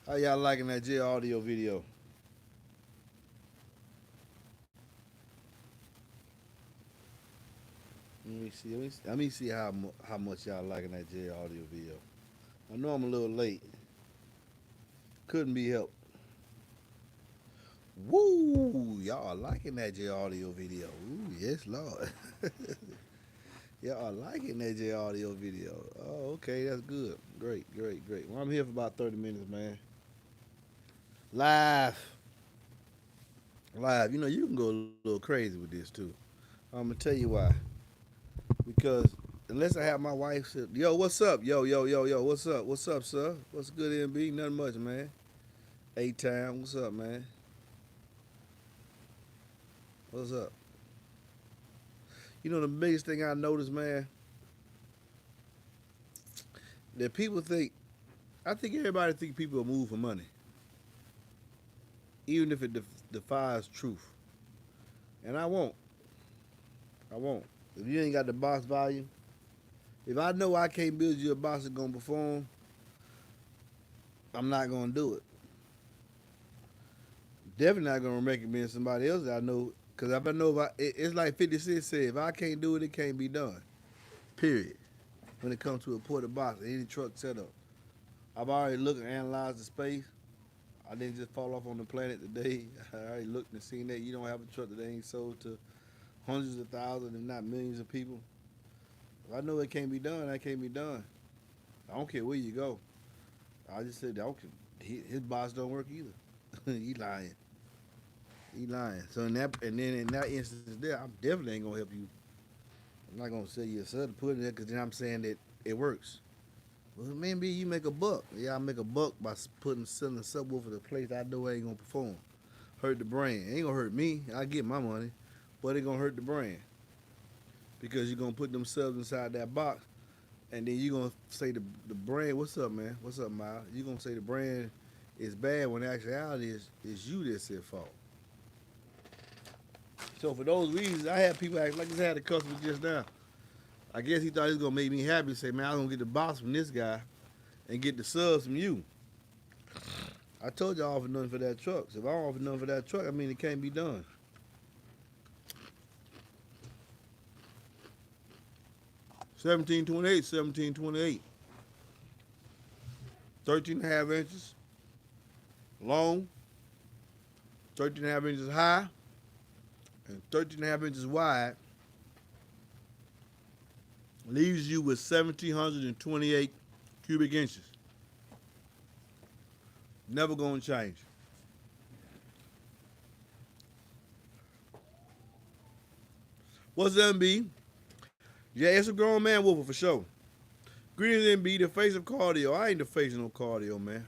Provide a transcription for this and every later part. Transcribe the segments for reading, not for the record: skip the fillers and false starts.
How y'all liking that J audio video? Let me see how much y'all liking that J audio video. I know I'm a little late. Couldn't be helped. Woo! Y'all are liking that J audio video. Ooh, yes, Lord. Y'all are liking that J audio video. Oh, okay, that's good. Great, great, great. Well, I'm here for about 30 minutes, man. Live. Live. You know, you can go a little crazy with this too. I'm gonna tell you why. Because unless I have my wife say, yo, what's up? Yo, yo, yo, yo, what's up? What's up, sir? What's good, MB? Nothing much, man. A-Time, what's up, man? What's up? You know the biggest thing I noticed, man, that people think, I think everybody think people will move for money, even if it defies truth. And I won't. I won't. If you ain't got the box value, if I know I can't build you a box that's gonna perform, I'm not gonna do it. Definitely not gonna recommend somebody else that I know. Cause if I know it's like 50 Cent said, if I can't do it, it can't be done. Period. When it comes to a ported box, any truck setup, I've already looked and analyzed the space. I didn't just fall off on the planet today. I already looked and seen that you don't have a truck that ain't sold to hundreds of thousands, if not millions of people. If I know it can't be done, that can't be done. I don't care where you go. I just said, okay, his box don't work either. He lying. He lying. So in that instance there, I'm definitely ain't gonna help you. I'm not gonna say you a to put it there because then I'm saying that it works. Well, maybe you make a buck. Yeah, I make a buck by selling a subwoofer to a place I know ain't gonna perform. Hurt the brand. It ain't gonna hurt me. I get my money, but it gonna hurt the brand because you're gonna put them subs inside that box, and then you're gonna say the brand. What's up, man? What's up, Miles? You're gonna say the brand is bad when the actuality is you that's at fault. So for those reasons, I had people act like I had a customer just now. I guess he thought he was gonna make me happy. Say, man, I'm gonna get the box from this guy and get the subs from you. I told you I offer nothing for that truck. So if I don't offer nothing for that truck, I mean it can't be done. 1728, 1728. 13 and a half inches long, 13 and a half inches high, and 13 and a half inches wide. Leaves you with 1,728 cubic inches. Never gonna change. What's MB? Yeah, it's a grown man woofer for sure. Greetings, MB, the face of cardio. I ain't the face of no cardio, man.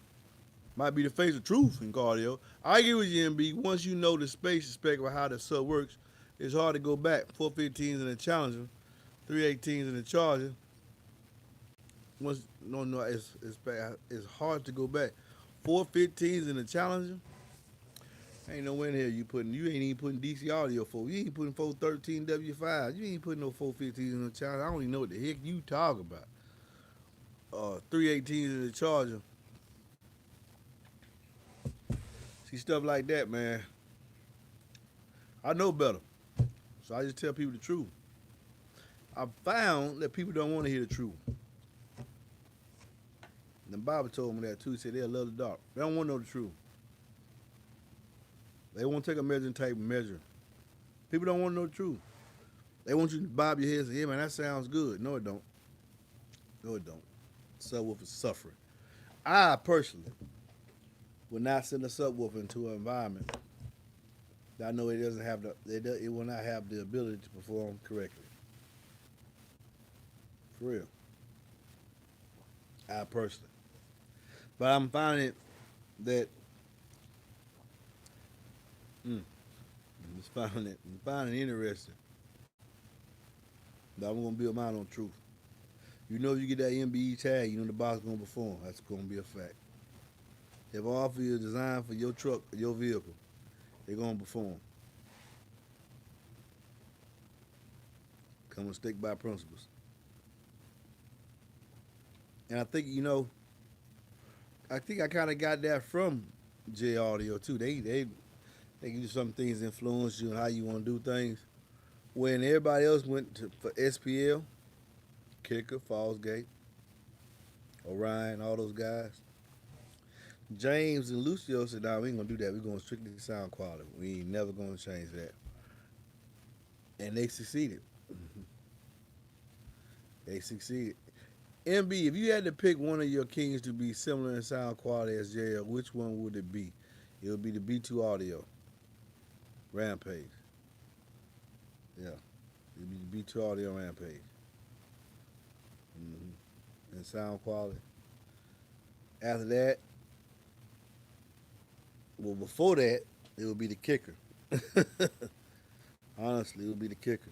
Might be the face of truth in cardio. I agree with you, MB. Once you know the space spec of how the sub works, it's hard to go back. 415s in the Challenger, 318s in the Charger. Once no, it's hard to go back. 415s in the Challenger. Ain't nowhere in here you ain't even putting DC audio for. You ain't putting 413 W5. You ain't putting no 415s in the Challenger. I don't even know what the heck you talk about. 318s in the Charger. See stuff like that, man. I know better. So I just tell people the truth. I found that people don't want to hear the truth. And the Bible told me that too. He said they'll love the dark. They don't want to know the truth. They won't take a measuring tape and measure. People don't want to know the truth. They want you to bob your head and say, yeah, man, that sounds good. No, it don't. No, it don't. Subwoofer suffering. I personally would not send a subwoofer into an environment that I know it doesn't have it will not have the ability to perform correctly. For real. I personally. But I'm finding that I'm finding it interesting. But I'm gonna build mine on truth. You know if you get that MBE tag, you know the box gonna perform. That's gonna be a fact. If I offer you a design for your truck or your vehicle, they're gonna perform. Come and stick by principles. And I think, I think I kind of got that from J Audio too. They give you some things influence you and how you want to do things. When everybody else went to for SPL, Kicker, Fallsgate, Orion, all those guys, James and Lucio said, "Nah, we ain't gonna do that. We're gonna strictly sound quality. We ain't never gonna change that." And they succeeded. They succeeded. MB, if you had to pick one of your kings to be similar in sound quality as JL, which one would it be? It would be the B2 Audio Rampage. Yeah, it'd be the B2 Audio Rampage. And sound quality. After that, well, before that, it would be the kicker. Honestly, it would be the kicker.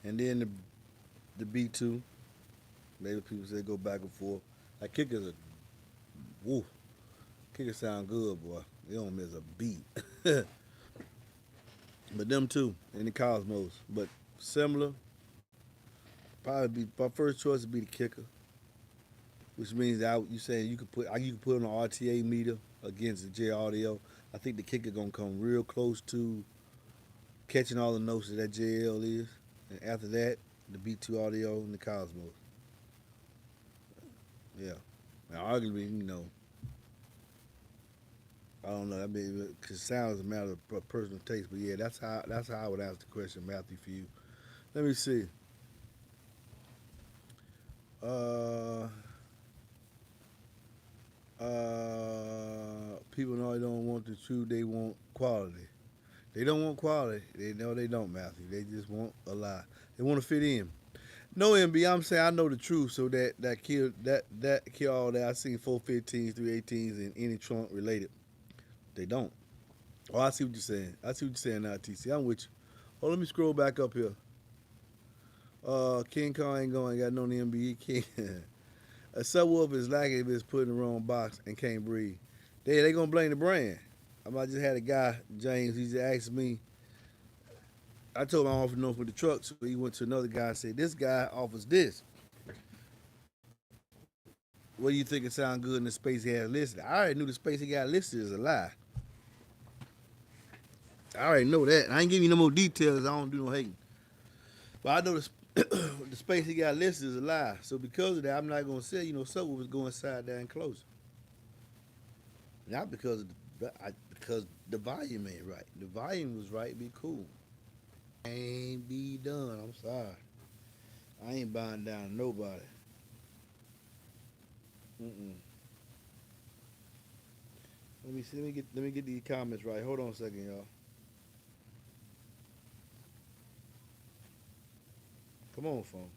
And then the B2. Maybe people say go back and forth. Like kickers are, woo, kickers sound good, boy. They don't miss a beat. But them two in the Cosmos. But similar, probably be my first choice would be the kicker, which means that you saying you could put on an RTA meter against the J Audio. I think the kicker gonna come real close to catching all the notes that JL is, and after that, the B2 Audio and the Cosmos. Yeah, now arguably, I don't know. I mean, because sound is a matter of personal taste. But yeah, that's how I would ask the question, Matthew. For you, let me see. Uh, People know they don't want the truth. They want quality. They don't want quality. They know they don't, Matthew. They just want a lie. They want to fit in. No, MB, I'm saying I know the truth. So that kill all that. I seen 415s, 318s, in any trunk related. They don't. Oh, I see what you're saying. I see what you're saying now, TC. I'm with you. Oh, let me scroll back up here. King Kong ain't going. Got no MBE King. A subwoofer is lacking if it's put in the wrong box and can't breathe. They gonna blame the brand. I just had a guy, James. He just asked me. I told him I offered no for the truck, so he went to another guy and said, "This guy offers this. What do you think it sound good in the space he has listed?" I already knew the space he got listed is a lie. I already know that. I ain't giving you no more details. I don't do no hating. But I know the space he got listed is a lie. So because of that, I'm not gonna say subwoofers go inside that enclosure. Not because the volume ain't right. The volume was right, be cool. Ain't be done. I'm sorry. I ain't buying down nobody. Mm-mm. Let me see. Let me get these comments right. Hold on a second, y'all. Come on, phone.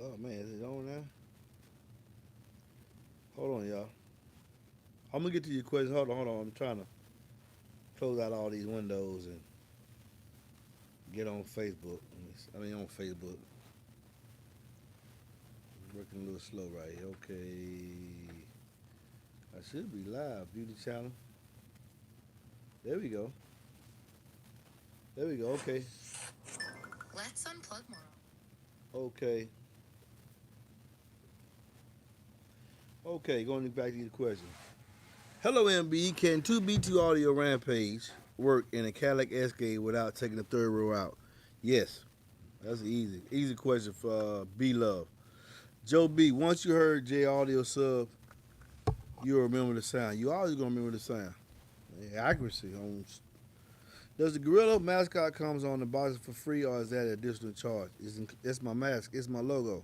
Oh man, is it on now? Hold on, y'all. I'm gonna get to your question. Hold on. I'm trying to close out all these windows and get on Facebook. I mean, on Facebook. Working a little slow right here. Okay. I should be live. Beauty channel. There we go. There we go. Okay. Let's unplug more. Okay. Okay. Going back to your question. Hello, MB. Can 2B2 Audio Rampage work in a Cadillac Escalade without taking the third row out? Yes. That's an easy question for B Love. Joe B, once you heard J Audio sub, you'll remember the sound. You always gonna remember the sound. Accuracy. Does the Gorilla mascot comes on the box for free or is that an additional charge? It's my mask. It's my logo.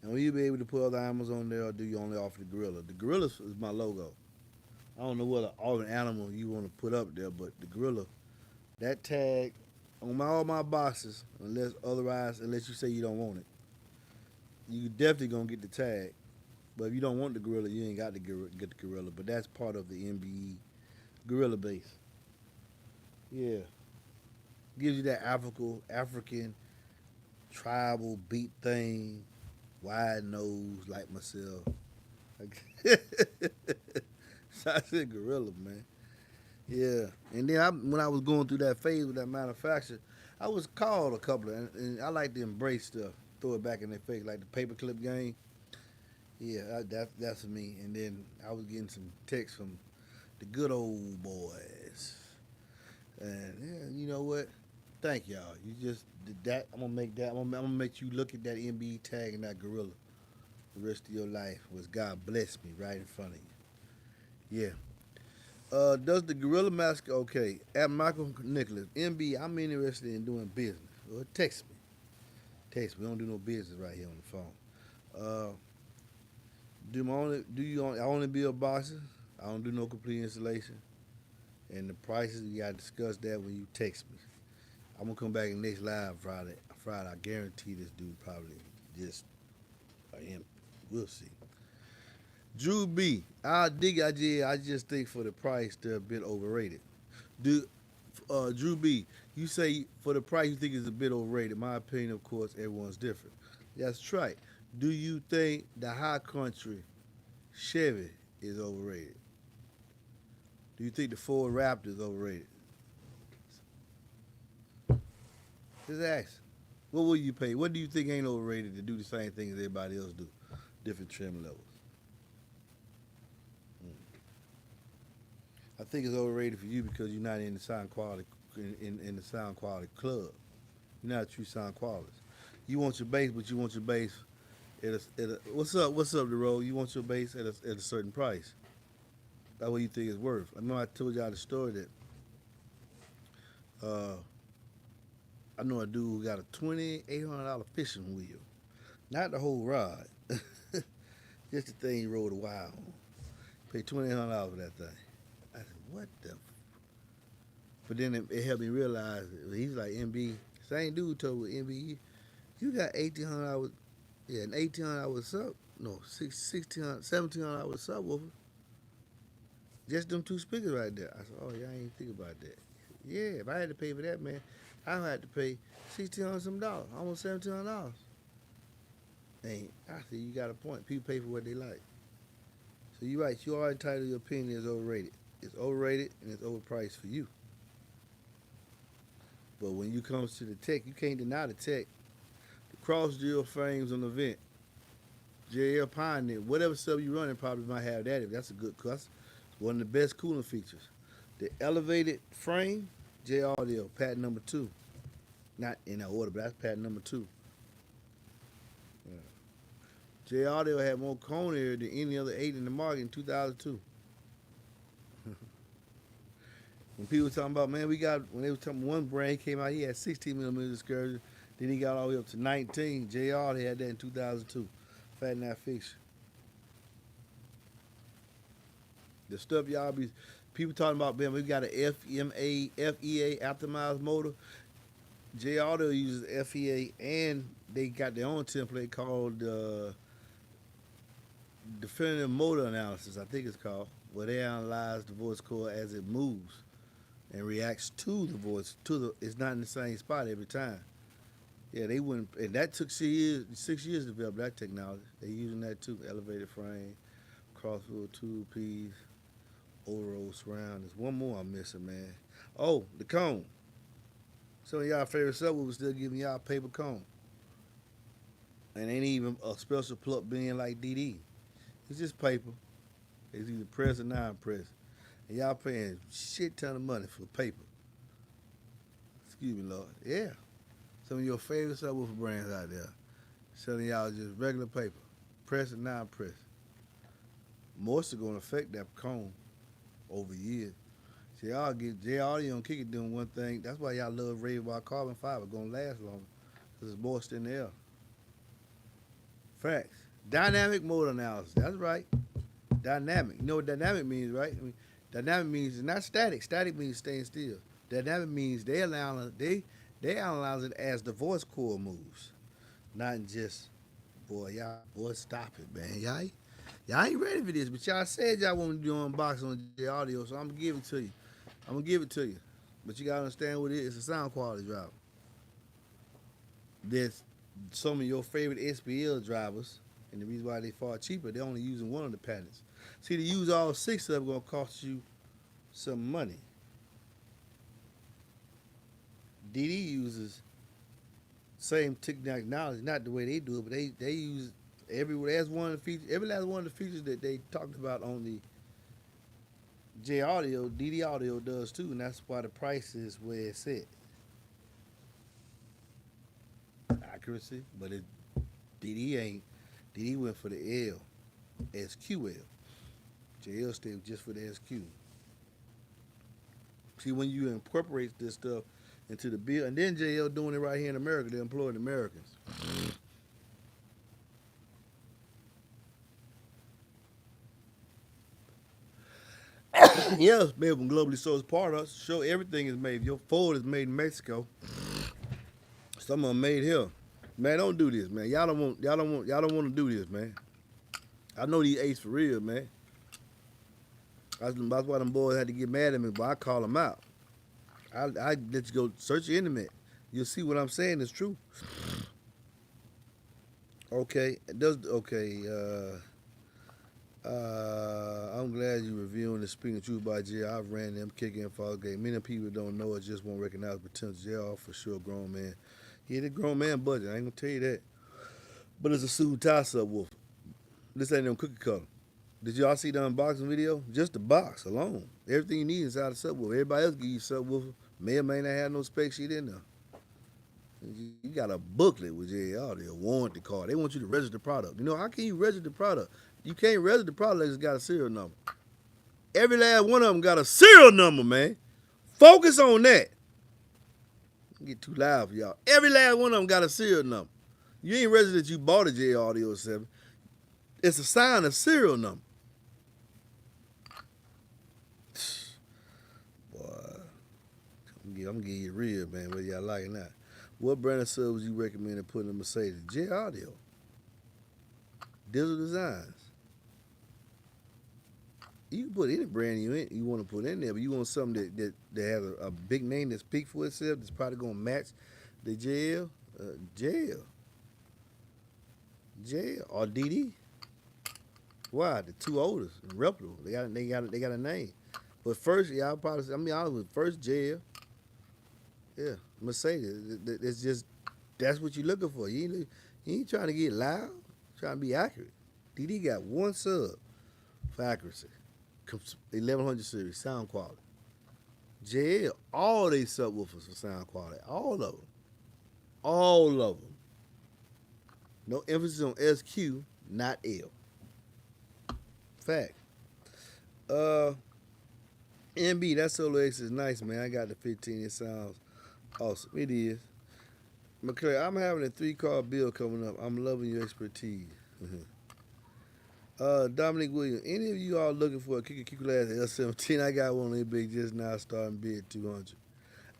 And will you be able to put other animals on there or do you only offer the gorilla? The gorilla is my logo. I don't know what other animal you want to put up there, but the gorilla, that tag on all my boxes, unless you say you don't want it, you definitely gonna get the tag. But if you don't want the gorilla, you ain't got to get the gorilla. But that's part of the MBE gorilla base. Yeah, gives you that African tribal beat thing, wide nose like myself. So I said gorilla, man. Yeah, and then when I was going through that phase with that manufacturer, I was called a couple of, and I like to embrace stuff, throw it back in their face, like the paperclip game. Yeah, that's me. And then I was getting some texts from the good old boys, and yeah, you know what? Thank y'all. You just did that. I'm gonna make that. I'm gonna make you look at that MBE tag and that gorilla the rest of your life. Was God bless me right in front of you? Yeah. Does the gorilla mask okay? At Michael Nicholas, MB, I'm interested in doing business. Well, text me. Text me. We don't do no business right here on the phone. Uh, do you only, I only build boxes? I don't do no complete installation. And the prices, we gotta discuss that when you text me. I'm gonna come back in next live Friday. Friday, I guarantee this dude probably just him. We'll see. Drew B, I dig idea. I just think for the price they're a bit overrated. Do Drew B, you say for the price you think it's a bit overrated. My opinion, of course, everyone's different. That's right. Do you think the high country Chevy is overrated? Do you think the Ford Raptor is overrated? Just ask. What will you pay? What do you think ain't overrated to do the same thing as everybody else do? Different trim levels. Mm. I think it's overrated for you because you're not in the sound quality in the sound quality club. You're not a true sound quality. You want your bass, but you want your bass at a what's up the road? You want your bass at a certain price. That's what you think it's worth. I know I told y'all the story that uh, I know a dude who got a $2,800 fishing wheel, not the whole rod, just the thing he rode a while on. Paid $2,800 for that thing. I said, what the? But then it helped me realize he's like MB. Same dude told me MB, you got 1,800 hours. Yeah, an 1,800 hour sub. No, 1,600, 1,700 hour subwoofer. Just them two speakers right there. I said, oh, yeah, I ain't think about that. Yeah, if I had to pay for that, man, I would have to pay 1,600 some dollars, almost $1,700. And I said, you got a point. People pay for what they like. So you're right. You already titled your opinion is overrated. It's overrated and it's overpriced for you. But when you comes to the tech, you can't deny the tech. The cross drill frames on the vent, JL Pioneer, whatever sub you running probably might have that if that's a good cuss. It's one of the best cooling features. The elevated frame, J Audio, patent number 2. Not in that order, but that's patent number 2. Yeah. J Audio had more cone area than any other 8 in the market in 2002. When people were talking about, man, when they were talking, one brand came out, he had 16 millimeter excursion. Then he got all the way up to 19. JR, they had that in 2002. Fat Nat Fiction. The stuff y'all be, people talking about, man, we got an FEA optimized motor. J Auto uses FEA and they got their own template called Definitive Motor Analysis, I think it's called, where they analyze the voice core as it moves and reacts to the voice. It's not in the same spot every time. Yeah, they wouldn't, and that took 6 years to develop that technology. They using that too. Elevated frame, crossfield 2 Ps, overall surround. There's one more I'm missing, man. Oh, the cone. Some of y'all favorite subwoofers still giving y'all paper cone, and ain't even a special plug being like DD. It's just paper. It's either press or non-press, and y'all paying shit ton of money for paper. Excuse me, Lord. Yeah. Some of your favorite subwoofer brands out there selling y'all just regular paper, press and non-press. Most are gonna affect that cone over years. See, y'all get J Audio and Kick It doing one thing. That's why y'all love Raven by carbon fiber. Gonna last longer because it's moist in the air. Facts. Dynamic motor analysis. That's right. Dynamic. You know what dynamic means, right? I mean, dynamic means it's not static. Static means staying still. Dynamic means they analyze it as the voice core moves, not just boy stop it, man. Y'all ain't ready for this, but y'all said y'all want to do unboxing on J Audio, so I'm gonna give it to you. I'm gonna give it to you, but you gotta understand what it is. It's a sound quality driver. There's some of your favorite SPL drivers, and the reason why they far cheaper, they're only using one of the patents. See, to use all 6 of them gonna cost you some money. DD uses same technology, not the way they do it, but they use every last one of the features, every last one of the features that they talked about on the J Audio, DD Audio does too, and that's why the price is where it's at. Accuracy, but DD ain't. DD went for the L, SQL. JL stayed just for the SQ. See, when you incorporate this stuff into the bill, and then JL doing it right here in America, they're employing Americans. Yeah, it's made from globally sourced products. Show everything is made. Your Ford is made in Mexico. Some of them made here. Man, don't do this, man. Y'all don't want to do this, man. I know these apes for real, man. That's why them boys had to get mad at me, but I call them out. I let you go search the internet. You'll see what I'm saying is true. Okay, I'm glad you reviewing the Speaking the Truth by J. I've ran them kick in fall game. Many people don't know it, just won't recognize potential. J. For sure, grown man. Yeah, the grown man budget. I ain't gonna tell you that. But it's a suit tie subwoofer. This ain't no cookie cutter. Did y'all see the unboxing video? Just the box alone. Everything you need inside the subwoofer. Everybody else give you subwoofer. May or may not have no spec sheet in there. You got a booklet with J Audio, warranty card. They want you to register the product. You know, how can you register the product? You can't register the product unless it's got a serial number. Every last one of them got a serial number, man. Focus on that. Get too loud for y'all. Every last one of them got a serial number. You ain't registered that you bought a J Audio 7. It's a sign of serial number. Boy, I'm gonna give you real, man, whether y'all like it or not. What brand of subs you recommend to put in a Mercedes? J Audio. Digital Designs. You can put any brand you want to put in there, but you want something that has a big name that speaks for itself, that's probably going to match the JL, or DD. Why? The two oldest, reputable. They got a name. But first, y'all probably, I mean, I was first JL. Yeah, Mercedes. It's just, that's what you're looking for. You ain't trying to get loud, trying to be accurate. DD got one sub for accuracy. 1100 series, sound quality. JL, all they subwoofers for sound quality. All of them. All of them. No emphasis on SQ, not L. Fact. MB, that Solo X is nice, man. I got the 15. It sounds awesome. It is. McClure, I'm having a 3-car build coming up. I'm loving your expertise. Dominic Williams, any of you all looking for a kicker class L17? I got one on eBay just now, starting bid 200.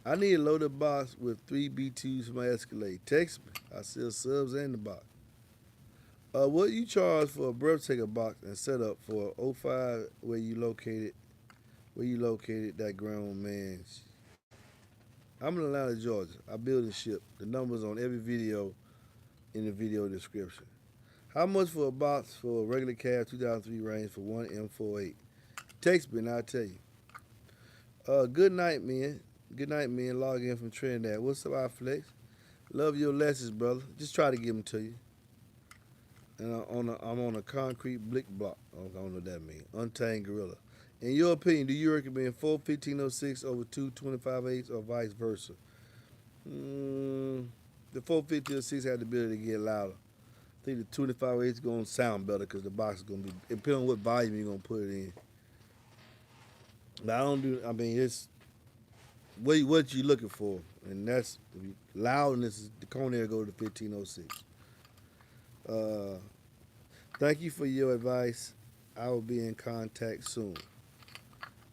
I need a loaded box with 3 B2s for my Escalade. Text me. I sell subs and the box. What you charge for a breath taker box and setup for 05 where you located that grown man? I'm in Atlanta, Georgia. I build and ship. The numbers on every video in the video description. How much for a box for a regular cab 2003 range for one M48? Text me and I'll tell you. Good night, man. Good night, man. Log in from Trinidad. What's up, Flex? Love your lessons, brother. Just try to give them to you. And I'm on a concrete blick block. I don't know what that means. Untamed Gorilla. In your opinion, do you recommend 4 1506 over 2 25/8 or vice versa? The 4 1506 has the ability to get louder. I think the 25/8 is going to sound better because the box is going to be, depending on what volume you're going to put it in. But it's what you're looking for. And that's, loudness is the corner go to the 1506. Thank you for your advice. I will be in contact soon.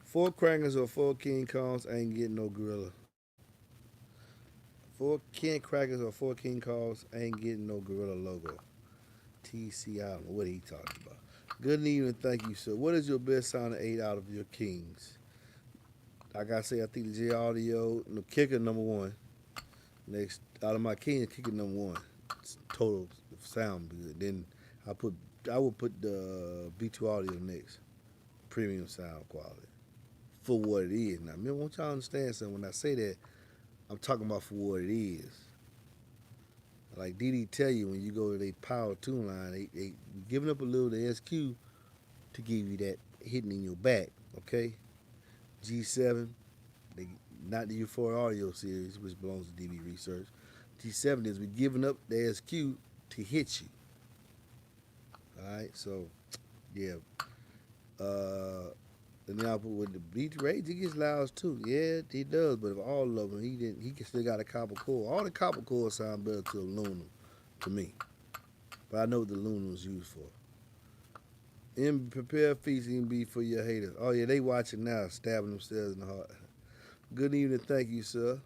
4 crackers or 4 King Kongs ain't getting no Gorilla. 4 King Crackers or 4 King Kongs ain't getting no Gorilla logo. TC, I don't know what he talking about. Good evening, thank you, sir. What is your best sound 8 out of your Kings? Like I say, I think the J Audio, the kicker number 1. Next, out of my Kings, kicker number 1. It's total sound good. Then I will put the B2 Audio next. Premium sound quality. For what it is. Now, I want y'all to understand something. When I say that, I'm talking about for what it is. Like DD tell you when you go to their power tune line, they giving up a little to SQ to give you that hitting in your back. Okay, G7, they not the Euphoria Audio series, which belongs to DB Research. G7 is we giving up the SQ to hit you. All right, so yeah. And then I put with the beat rage, he gets loud too. Yeah, he does. But of all of them, he didn't. He still got a copper core. All the copper cores sound better to a Luna, to me. But I know what the Luna was used for. Prepare feast be for your haters. Oh yeah, they watching now, stabbing themselves in the heart. Good evening, thank you, sir.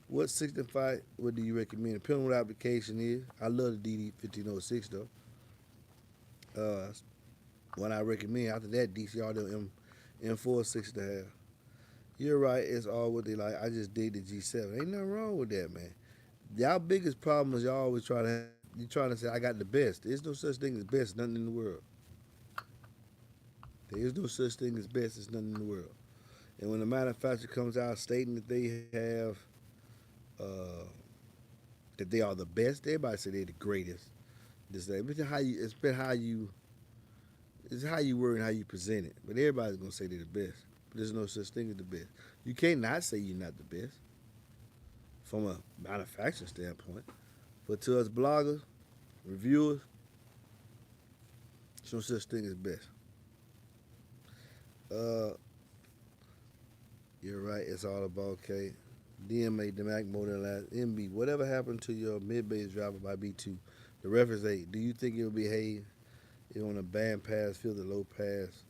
What 65? What do you recommend? Depending on what application is. I love the DD 1506 though. Uh, what I recommend after that DCR them M4 6.5. You're right. It's all what they like. I just did the G7. Ain't nothing wrong with that, man. Y'all biggest problem is y'all always try to have, you trying to say I got the best. There's no such thing as best. Nothing in the world. There is no such thing as best. There's nothing in the world. And when the manufacturer comes out stating that they have, uh, that they are the best, everybody say they're the greatest. This that. But how you, it's been how you, it's how you word and how you present it. But everybody's gonna say they're the best. But there's no such thing as the best. You can't not say you're not the best from a manufacturing standpoint. But to us bloggers, reviewers, there's no such thing as best. Uh, you're right. It's all about okay. DMA, DMAC, more than last. MB, whatever happened to your mid-bass driver by B2? The reference 8, do you think it will behave if on a band pass field or low pass?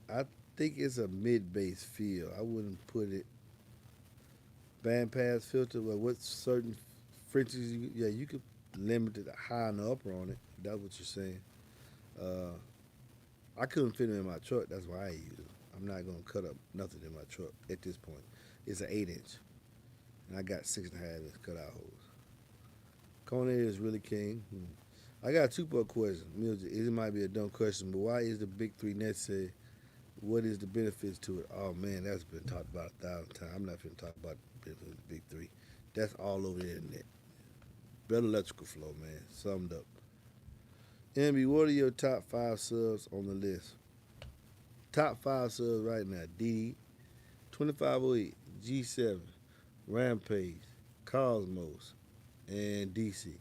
I think it's a mid-bass field. I wouldn't put it band pass filter, but what certain frequencies, yeah, you could limit the high and the upper on it. If that's what you're saying. Uh, I couldn't fit them in my truck. That's why I use it. I'm not gonna cut up nothing in my truck at this point. It's an 8-inch, and I got 6.5-inch cutout holes. Corner is really king. I got a two-part question. It might be a dumb question, but why is the big three necessary? What is the benefits to it? Oh man, that's been talked about 1,000 times. I'm not going to talk about the benefits of the big three. That's all over the internet. Better electrical flow, man. Summed up. MB, what are your top 5 subs on the list? Top 5 subs right now. D, 2508, G7, Rampage, Cosmos, and DC.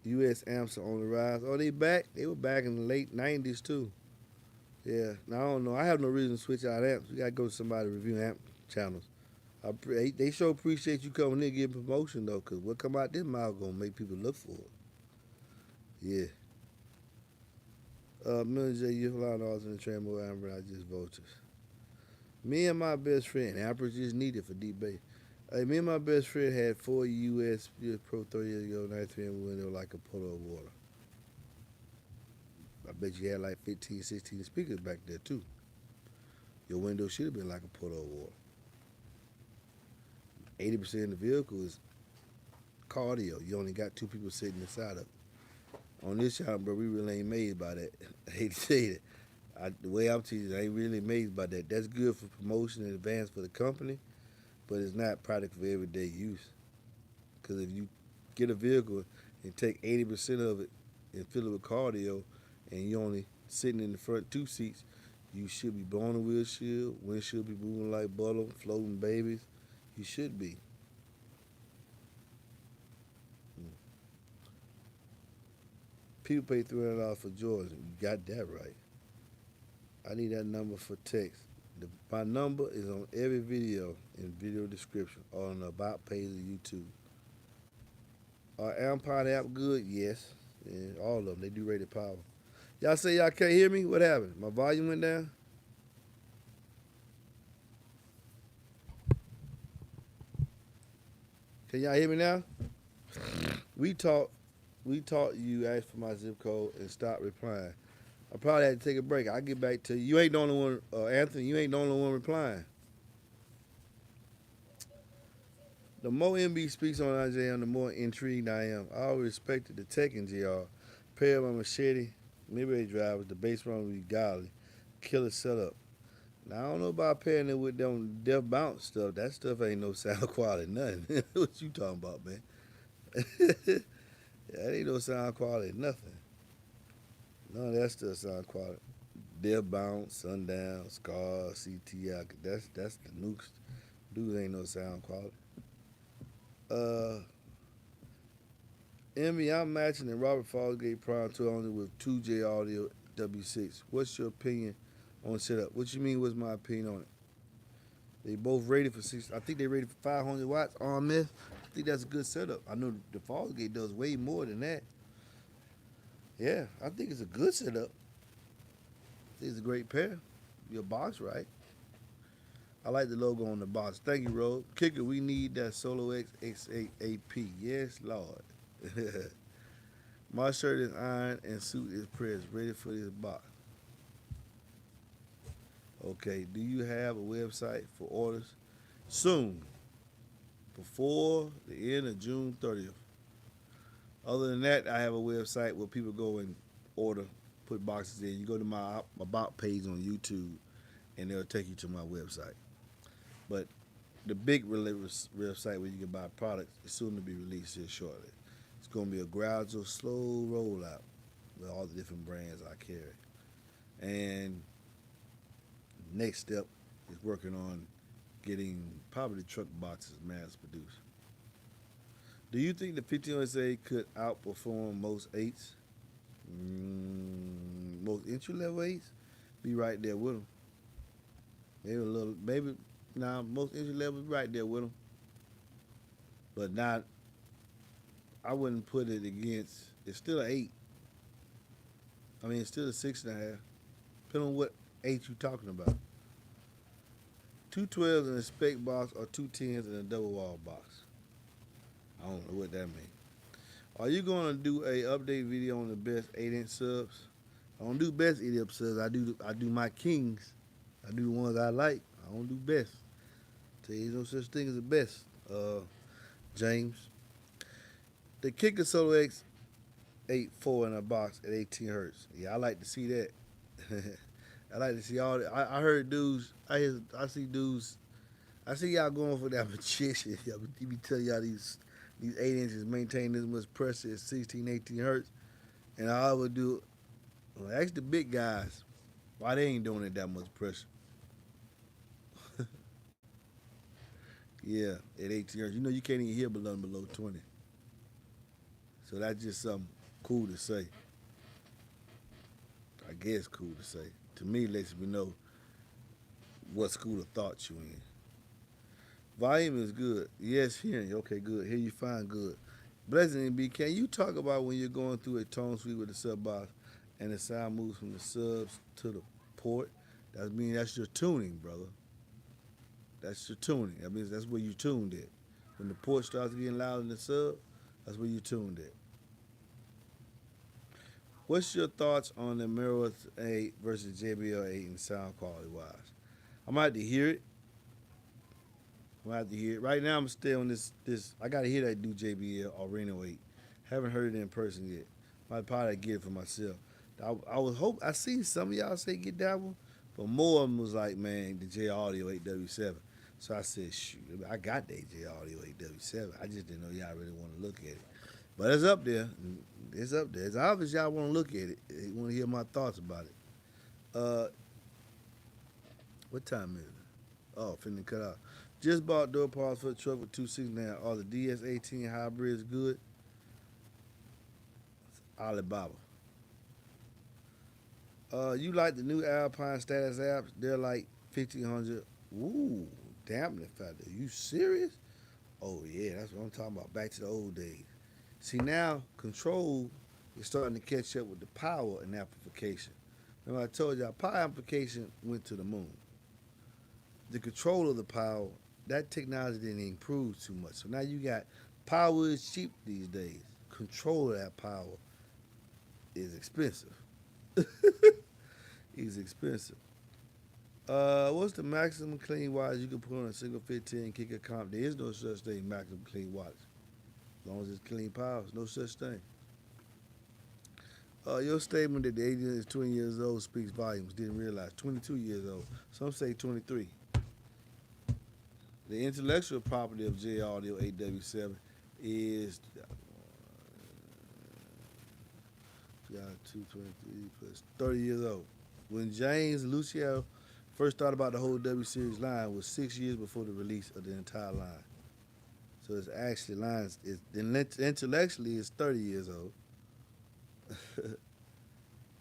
U.S. amps are on the rise. Oh, they back? They were back in the late 90s, too. Yeah. Now, I don't know. I have no reason to switch out amps. We got to go to somebody to review amp channels. They sure appreciate you coming in and getting promotion, though, because what come out this mouth going to make people look for it. Yeah. Million J, you're flying all in the train more amber, I just vultures. Me and my best friend, amperage is needed for deep bass. Hey, me and my best friend had 4 US Pro 30 years ago, 93 and window like a puddle of water. I bet you had like 15, 16 speakers back there too. Your window should have been like a puddle of water. 80% of the vehicle is cardio. You only got 2 people sitting inside of it. On this channel, bro, we really ain't amazed by that. I hate to say that. The way I'm teaching, I ain't really amazed by that. That's good for promotion and advance for the company, but it's not product for everyday use. Because if you get a vehicle and take 80% of it and fill it with cardio, and you only sitting in the front 2 seats, you should be blowing the windshield be moving like butter, floating babies. You should be. People pay $300 for Georgia. You got that right. I need that number for text. My number is on every video in video description or on the about page of YouTube. Are Ampod app good? Yes. And all of them. They do rated power. Y'all say y'all can't hear me? What happened? My volume went down? Can y'all hear me now? We taught you, asked for my zip code, and stop replying. I probably had to take a break. I'll get back to you. You ain't the only one, Anthony, you ain't the only one replying. The more MB speaks on IJM, the more intrigued I am. I always respected the tech in GR. Pair of my machete, midway drivers, the bass run would be godly. Killer setup. Now I don't know about pairing it with them death bounce stuff. That stuff ain't no sound quality, nothing. What you talking about, man? That ain't no sound quality, nothing. None of that stuff sound quality. Death bounce, sundown, scar, CTI. That's the nukes. Dudes ain't no sound quality. Uh, Emmy, I'm matching the Robert Fosgate Prime 200 with 2J Audio W6. What's your opinion on the setup? What you mean? What's my opinion on it? They both rated for six. I think they rated for 500 watts RMS. I think that's a good setup. I know the Fosgate does way more than that. Yeah, I think it's a good setup. I think it's a great pair. Your box right. I like the logo on the box. Thank you, Rob. Kicker, we need that Solo X X8 AP. Yes, Lord. My shirt is ironed and suit is pressed, ready for this box. Okay, do you have a website for orders? Soon, before the end of June 30th. Other than that, I have a website where people go and order, put boxes in. You go to my About page on YouTube, and they'll take you to my website. But the big website where you can buy products is soon to be released here shortly. It's going to be a gradual, slow rollout with all the different brands I carry. And next step is working on getting probably truck boxes mass produced. Do you think the 1500A could outperform most 8s? Most entry level 8s? Be right there with them. Maybe a little, maybe, nah, most entry level be right there with them. But not, I wouldn't put it against, it's still an 8. I mean, it's still a 6.5. Depending on what 8 you talking about. Two 12s in a spec box or two 10s in a double wall box. I don't know what that means. Are you going to do a update video on the best 8-inch subs? I don't do best 8-inch subs. I do my kings. I do the ones I like. I don't do best. Tell you, there's no such thing as the best. James. The Kicker Solo X 8.4 in a box at 18 hertz. Yeah, I like to see that. I like to see all that. I heard dudes. I see dudes. I see y'all going for that magician. Y'all be telling y'all these 8 inches maintain this much pressure at 16, 18 hertz. And I would do, well, ask the big guys why they ain't doing it that much pressure. Yeah, at 18 hertz. You know you can't even hear below 20. So that's just something cool to say. I guess cool to say. To me, it lets me know what school of thought you in. Volume is good. Yes, hearing. Okay, good. Hear you fine, good. Blessing B, can you talk about when you're going through a tone suite with the sub box and the sound moves from the subs to the port? That means that's your tuning, brother. That's your tuning. That means that's where you tuned it. When the port starts getting loud in the sub, that's where you tuned it. What's your thoughts on the Mirror 8 versus JBL 8 in sound quality wise? I'm gonna have to hear it. I'm gonna have to hear it. Right now I'm still on this. I gotta hear that do JBL or Reno 8. Haven't heard it in person yet. Might probably get it for myself. I was hope I seen some of y'all say get that one, but more of them was like, man, the J Audio 8W7. So I said, shoot, I got that J Audio 8W7. I just didn't know y'all really want to look at it. But it's up there. It's up there. It's obvious y'all want to look at it. You want to hear my thoughts about it. What time is it? Oh, finna cut out. Just bought door parts for the truck with 269. Are the DS18 hybrids good? Alibaba. You like the new Alpine status apps? They're like 1,500. Ooh, damn it, fella. You serious? Oh, yeah, that's what I'm talking about. Back to the old days. See, now control is starting to catch up with the power and amplification. Remember, I told y'all, power amplification went to the moon. The control of the power, that technology didn't improve too much. So now you got power is cheap these days. Control of that power is expensive. It's expensive. What's the maximum clean wattage you can put on a single 15 kicker comp? There is no such thing, maximum clean wattage. As long as it's clean power, no such thing. Your statement that the agent is 20 years old speaks volumes. Didn't realize 22 years old. Some say 23. The intellectual property of J Audio 8W7 is got 223 plus 30 years old. When James Luciel first thought about the whole W series line was 6 years before the release of the entire line. So it's actually lines. Intellectually it's 30 years old.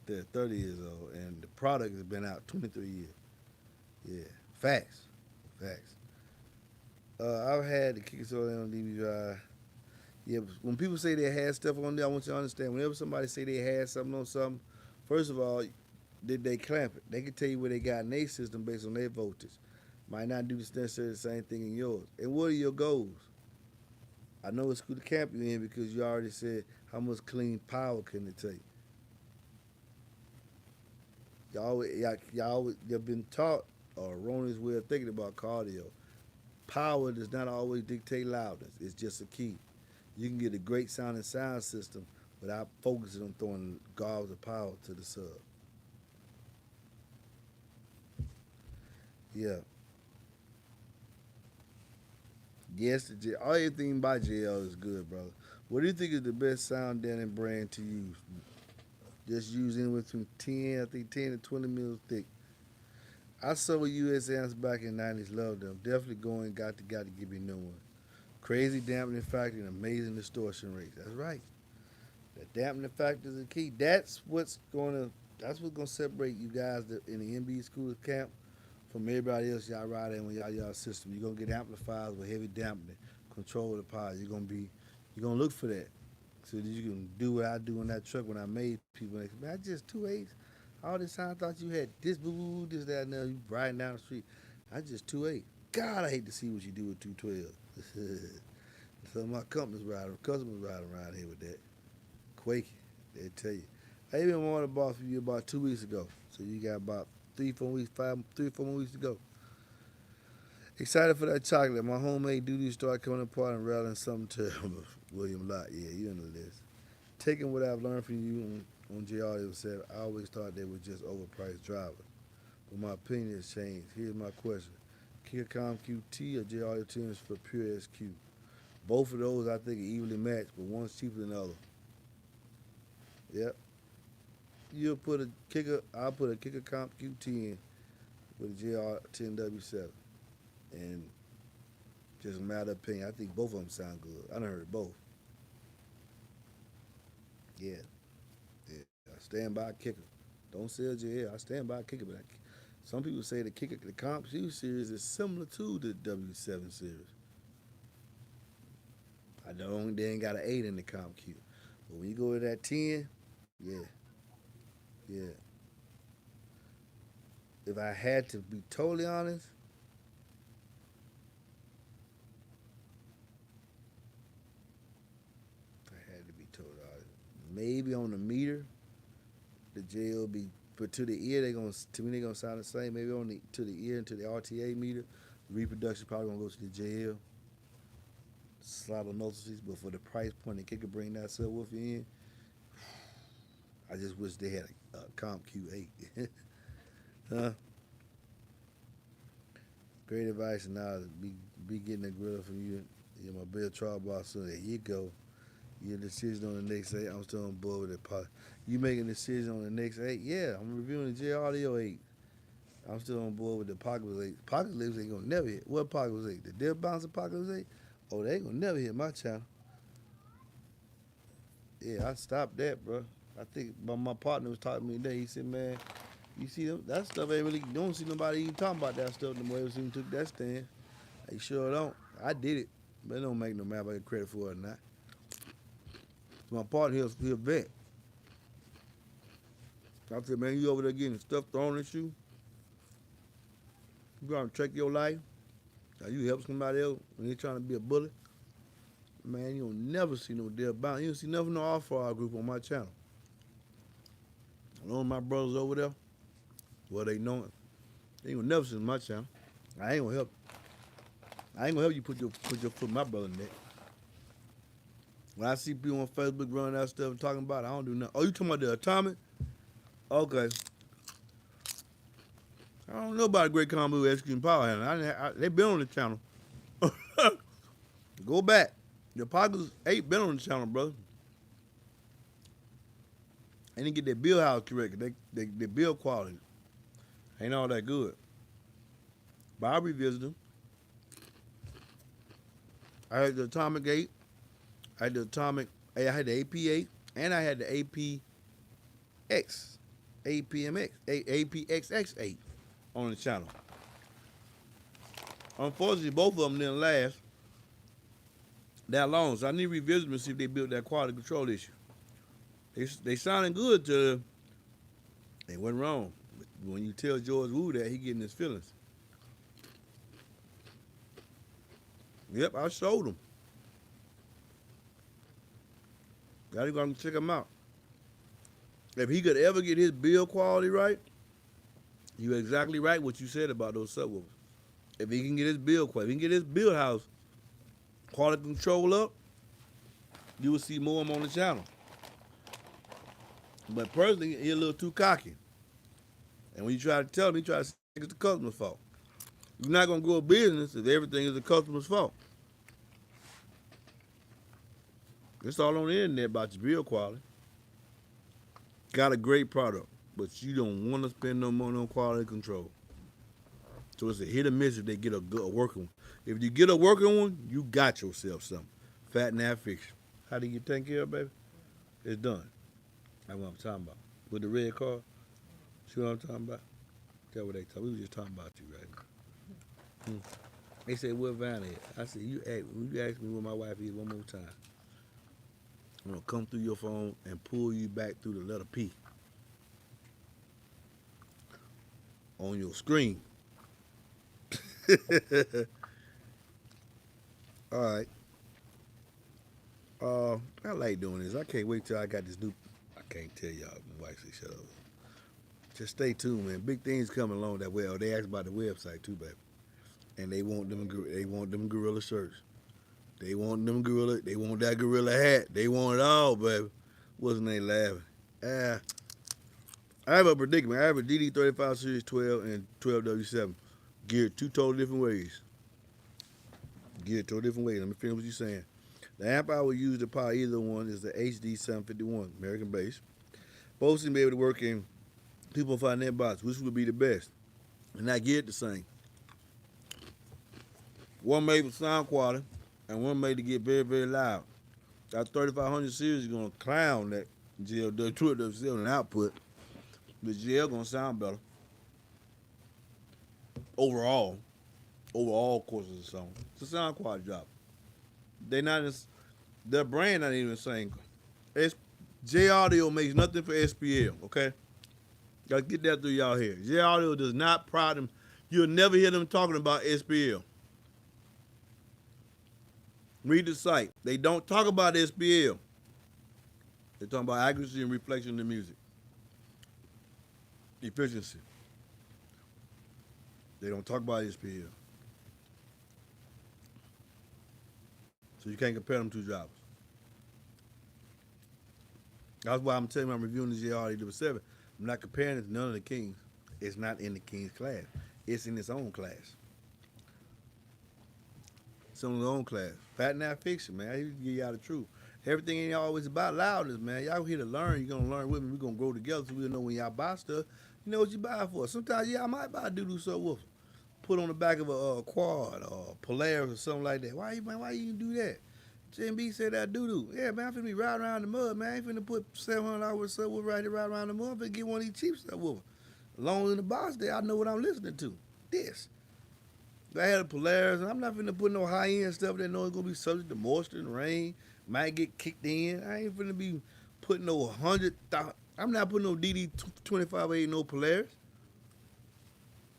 They're 30 years old, and the product has been out 23 years. Yeah, facts, facts. I've had the kick on DVD drive. Yeah, when people say they had stuff on there, I want you to understand. Whenever somebody say they had something on something, first of all, did they clamp it? They can tell you where they got in their system based on their voltage. Might not do necessarily the same thing in yours. And what are your goals? I know what school to camp you in because you already said how much clean power can it take. You've been taught a erroneous way of thinking about cardio. Power does not always dictate loudness. It's just a key. You can get a great sounding sound system without focusing on throwing gobs of power to the sub. Yeah. Yes, everything by JL is good, brother. What do you think is the best sound deadening brand to use? Just use anywhere between 10, I think 10 to 20 mils thick. I saw US amps back in the 90s, loved them. Definitely going, got to give me a new one. Crazy dampening factor and amazing distortion rates. That's right. The dampening factor is the key. That's what's gonna separate you guys in the MB school camp from everybody else y'all ride in when y'all system. You're gonna get amplifiers with heavy dampening, control the power. You're gonna look for that. So that you can do what I do in that truck when I made people. Like, man, I just 2.8. All this time I thought you had this boo, this, that, and that. You riding down the street. I just 2.8. God, I hate to see what you do with 212. So my customers riding around here with that. Quaking. They tell you. I even wanted to buy for you about 2 weeks ago. So you got about 3 or 4 more weeks to go. Excited for that chocolate. My homemade duties start coming apart and rattling something terrible. William Lott, yeah, you on the list. Taking what I've learned from you on JR said, I always thought they were just overpriced drivers. But my opinion has changed. Here's my question. Kickcom QT or JR tunes for pure SQ? Both of those I think are evenly matched, but one's cheaper than the other. Yep. I'll put a Kicker Comp QT in with a JR10W7. And just a matter of opinion, I think both of them sound good. I done heard both. Yeah. Yeah. I stand by Kicker. Don't sell JL. I stand by Kicker, but some people say the Comp Q series is similar to the W7 series. I don't. They ain't got an 8 in the Comp Q. But when you go to that 10, yeah, yeah. If I had to be totally honest, maybe on the meter, the JL be, but to the ear to me they gonna sound the same. Maybe to the ear and to the RTA meter, the reproduction probably gonna go to the JL. Slide on notices, but for the price point that could bring that subwoofer in, I just wish they had a Comp Q8. Huh? Great advice, and now be getting a grill from you. You're my Bill Trial boss, so there you go. Your decision on the next 8, I'm still on board with it. You making a decision on the next 8? Yeah, I'm reviewing the J Audio 8. I'm still on board with the Apocalypse 8. Apocalypse ain't gonna never hit. What Apocalypse 8? The Dead Bounce Apocalypse 8? Oh, they ain't gonna never hit my channel. Yeah, I stopped that, bro. I think my partner was talking to me today. He said, man, you see that stuff ain't really, you don't see nobody even talking about that stuff no more ever since took that stand. They sure don't. I did it, but it don't make no matter if I get credit for it or not. My partner, he'll vet. I said, man, you over there getting stuff thrown at you. You gonna check your life. Now you help somebody else when they trying to be a bully. Man, you don't never see no dead bound. You don't see nothing no off-fire group on my channel. All my brothers over there, well, they know it. They ain't gonna never see my channel. I ain't gonna help. I ain't gonna help you put your foot in my brother's neck. When I see people on Facebook running that stuff and talking about it, I don't do nothing. Oh, you talking about the Atomic? Okay. I don't know about a great combo executing power handle. They been on the channel. Go back. The Pockets 8 been on the channel, brother. They didn't get their build house correct. Their build quality ain't all that good. But I revisit them. I had the Atomic 8. I had the Atomic. I had the AP8, and I had the APX, APMX, APXX8 on the channel. Unfortunately, both of them didn't last that long, so I need to revisit them and see if they built that quality control issue. They sounding good to. They wasn't wrong. But when you tell George Wu that, he getting his feelings. Yep, I showed him. Gotta go and check him out. If he could ever get his build quality right, you're exactly right what you said about those subwoofers. If he can get his build quality, if he can get his build house quality control up, you will see more of him on the channel. But personally, he's a little too cocky. And when you try to tell him, he tries to say it's the customer's fault. You're not going to grow a business if everything is the customer's fault. It's all on the internet about your build quality. Got a great product, but you don't want to spend no money on quality control. So it's a hit or miss if they get a working one. If you get a working one, you got yourself something. Fat and that fiction. How do you get taken care of, baby? It's done. That's what I'm talking about. With the red car, see what I'm talking about? That's what they talk. We were just talking about you, right? They said, where Vanna is? I said, you ask me where my wife is one more time. I'm going to come through your phone and pull you back through the letter P on your screen. All right. I like doing this. I can't wait till I got this new. I can't tell y'all. My wife said, shut up. Just stay tuned, man. Big things coming along that way. Oh, they asked about the website too, baby. And they want them gorilla shirts. They want them gorilla. They want that gorilla hat. They want it all, baby. Wasn't they laughing? I have a predicament. I have a DD35 Series 12 and 12W7 geared two totally different ways. Geared totally different ways. Let me finish what you're saying. The amp I would use to power either one is the HD751 American base. Both seem to be able to work in 2.5 net box, which would be the best. And not geared the same. One made for sound quality, and one made to get very, very loud. That 3500 series is going to clown that GL 12W7 output. The GL going to sound better. Overall course of the song. It's a sound quality job. Their brand not even saying. J Audio makes nothing for SPL, okay? Gotta get that through y'all here. J Audio does not pride them. You'll never hear them talking about SPL. Read the site. They don't talk about SPL. They're talking about accuracy and reflection in the music. Efficiency. They don't talk about SPL. So you can't compare them two jobs. That's why I'm telling you I'm reviewing the JR877. I'm not comparing it to none of the Kings. It's not in the Kings class. It's in its own class. It's in its own class. Fat and that fiction, man. I used to give y'all the truth. Everything ain't always about loudness, man. Y'all here to learn. You're going to learn with me. We're going to grow together so we'll know when y'all buy stuff, you know what you buy for. Sometimes y'all might buy a doo-doo subwoofer. Put on the back of a quad or Polaris or something like that. Why you do that? JMB said that doo-doo. Yeah, man, I'm finna be riding around the mud, man. I ain't finna put $700 subwoofer right around the mud. I'm finna get one of these cheap subwoofers. Long in the box there, I know what I'm listening to. This. If I had a Polaris, and I'm not finna put no high-end stuff that know it's gonna be subject to moisture and rain. Might get kicked in. I ain't finna be putting no 100,000. I'm not putting no DD25A no Polaris.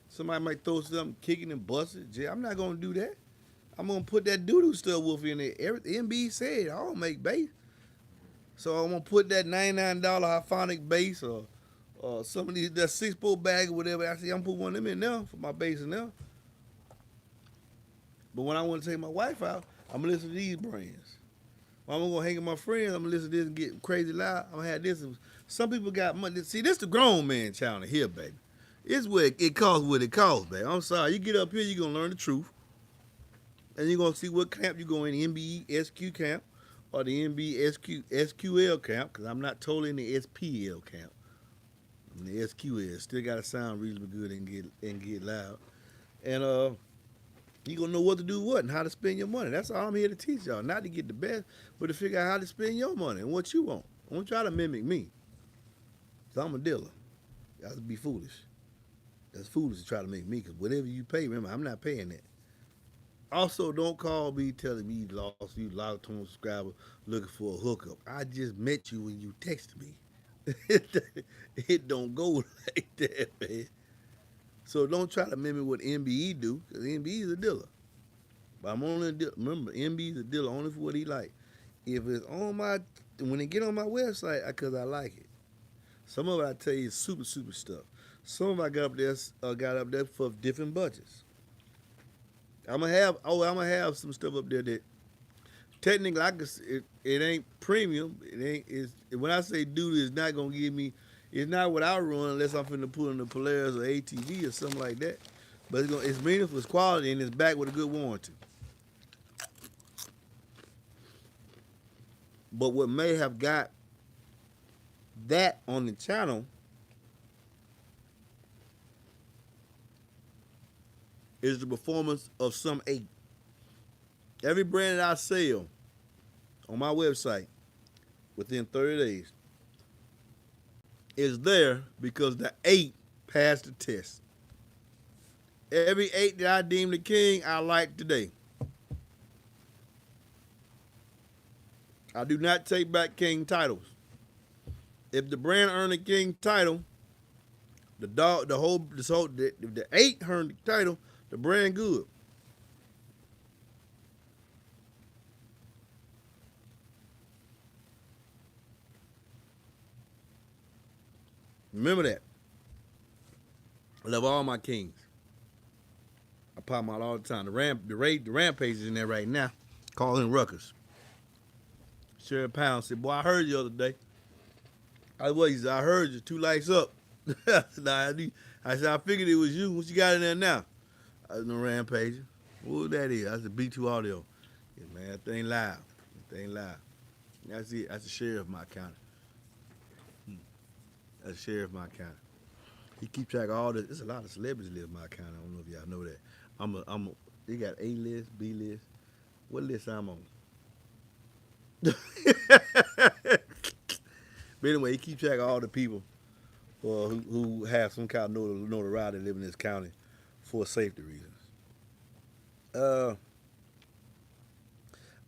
Somebody might throw something kicking and busting. I'm not gonna do that. I'm gonna put that doo-doo subwoofer in there. MB said I don't make bass, so I'm gonna put that $99 Hyphonic bass or some of these that 6-4 bag or whatever. I say I'm gonna put one of them in there for my bass in there. But when I want to take my wife out, I'm gonna listen to these brands. I'm gonna hang with my friends. I'm gonna listen to this and get crazy loud. I'm gonna have this. Some people got money. See, this the grown man channel here, baby. It's it costs what it costs, baby. I'm sorry. You get up here, you're gonna learn the truth, and you're gonna see what camp you go in, the MBESQ camp or the MBSQL camp, because I'm not totally in the SPL camp. I'm in the SQL still gotta sound reasonably good and get loud, and you gonna know what to do what and how to spend your money. That's all I'm here to teach y'all. Not to get the best, but to figure out how to spend your money and what you want. Don't try to mimic me. So I'm a dealer. Y'all be foolish. That's foolish to try to make me, because whatever you pay, remember, I'm not paying that. Also, don't call me telling me you lost tone subscriber looking for a hookup. I just met you when you texted me. It don't go like that, man. So don't try to mimic what MBE do, because MBE is a dealer. But I'm only a dealer. Remember, MBE is a dealer only for what he like. If it's on my, when it get on my website, because I like it. Some of it I tell you is super stuff. Some of it I got up there for different budgets. I'm gonna have some stuff up there that technically it ain't premium. It ain't. It's, when I say dude, it's not gonna give me. It's not what I run unless I'm finna put in the Polaris or ATV or something like that. But it's meaningful, it's quality, and it's back with a good warranty. But what may have got that on the channel is the performance of some 8. Every brand that I sell on my website within 30 days is there because the 8 passed the test. Every 8 that I deem the king, I like today. I do not take back king titles. If the brand earned a king title, the 8 earned the title, the brand good. Remember that. I love all my kings. I pop them out all the time. The rampage is in there right now. Calling Ruckers. Sherry Pound said, "Boy, I heard you the other day." I heard you. 2 lights up. I said, "I figured it was you. What you got in there now?" I was no rampage. What that is? That's the B2 audio. Yeah, man, that thing live. That thing live. That's it. That's the sheriff of my county. That's the sheriff of my county. He keep track of all this. There's a lot of celebrities live in my county. I don't know if y'all know that. They got A list, B list. What list I'm on? But anyway, he keep track of all the people who have some kind of notoriety living in this county for safety reasons.